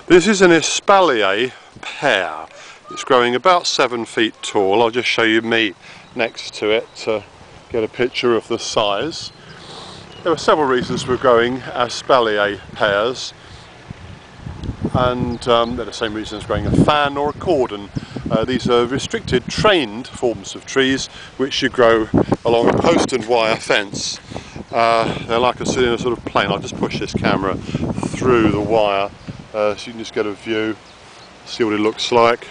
This is an espalier pear. It's growing about 7 feet tall. I'll just show you me next to it to get a picture of the size. There are several reasons for growing espalier pears, and they're the same reason as growing a fan or a cordon. These are restricted, trained forms of trees which you grow along a post and wire fence. They're like a sort of plane. I'll just push this camera through the wire so you can just get a view, see what it looks like.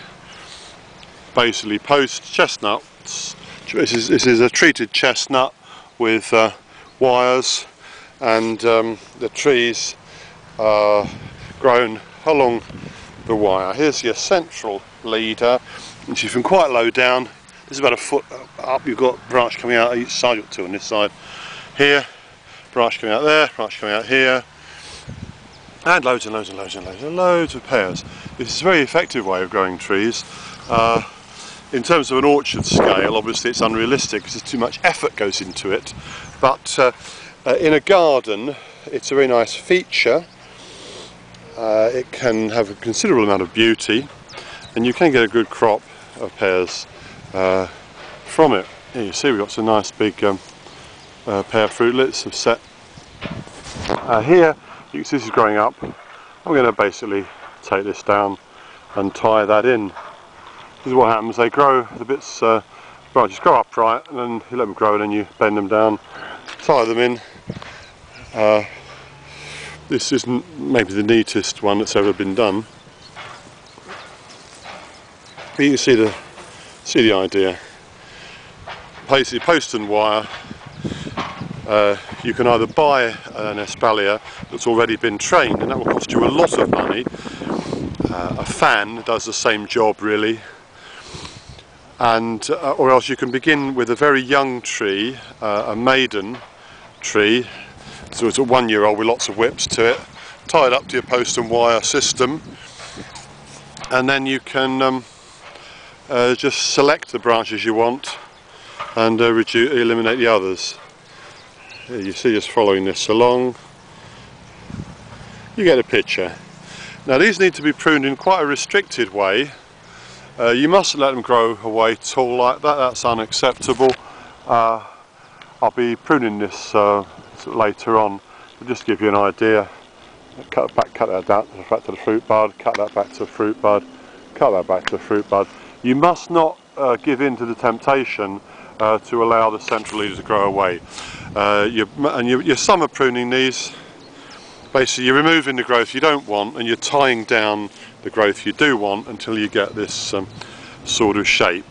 Basically post chestnuts. This is a treated chestnut with wires, and the trees are grown along the wire. Here's your central leader, which is from quite low down. This is about a foot up. You've got branch coming out each side. You've got two on this side. Here, branch coming out there, branch coming out here, and loads and loads and loads and loads and loads of pears. This is a very effective way of growing trees. In terms of an orchard scale, obviously it's unrealistic because too much effort goes into it, but in a garden it's a very nice feature. It can have a considerable amount of beauty, and you can get a good crop of pears from it. Here you see we've got some nice big pear fruitlets have set. Here you can see this is growing up. I'm going to basically take this down and tie that in. This is what happens. They grow, the bits, branches grow upright, and then you let them grow, and then you bend them down, tie them in. This isn't maybe the neatest one that's ever been done, but you can see the idea. Basically, post and wire. You can either buy an espalier that's already been trained, and that will cost you a lot of money. A fan does the same job really, and or else you can begin with a very young tree, a maiden tree, so it's a 1-year-old with lots of whips to it, tie it up to your post and wire system, and then you can just select the branches you want and eliminate the others. Here you see, just following this along, you get a picture. Now these need to be pruned in quite a restricted way. You mustn't let them grow away tall like that, that's unacceptable. I'll be pruning this later on, to just give you an idea. Cut that down back to the fruit bud, cut that back to the fruit bud, cut that back to the fruit bud. You must not give in to the temptation to allow the central leader to grow away. You're summer pruning these. Basically you're removing the growth you don't want, and you're tying down the growth you do want until you get this sort of shape.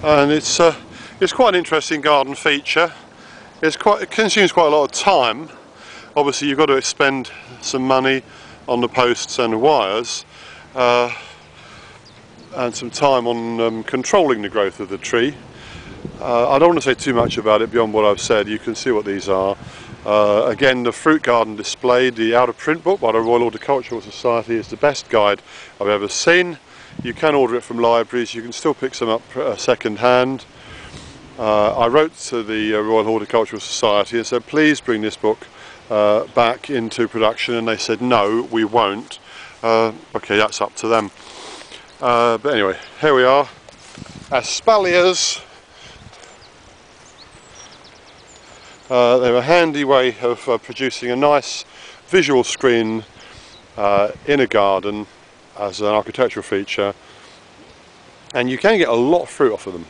And it's quite an interesting garden feature. It consumes quite a lot of time. Obviously you've got to expend some money on the posts and the wires, and some time on controlling the growth of the tree. I don't want to say too much about it beyond what I've said. You can see what these are. Again, the fruit garden displayed, the out of print book by the Royal Horticultural Society is the best guide I've ever seen. You can order it from libraries, you can still pick some up second hand. I wrote to the Royal Horticultural Society and said please bring this book back into production, and they said no, we won't. Okay, that's up to them. But anyway, here we are, Espaliers. They're a handy way of producing a nice visual screen in a garden as an architectural feature, and you can get a lot of fruit off of them.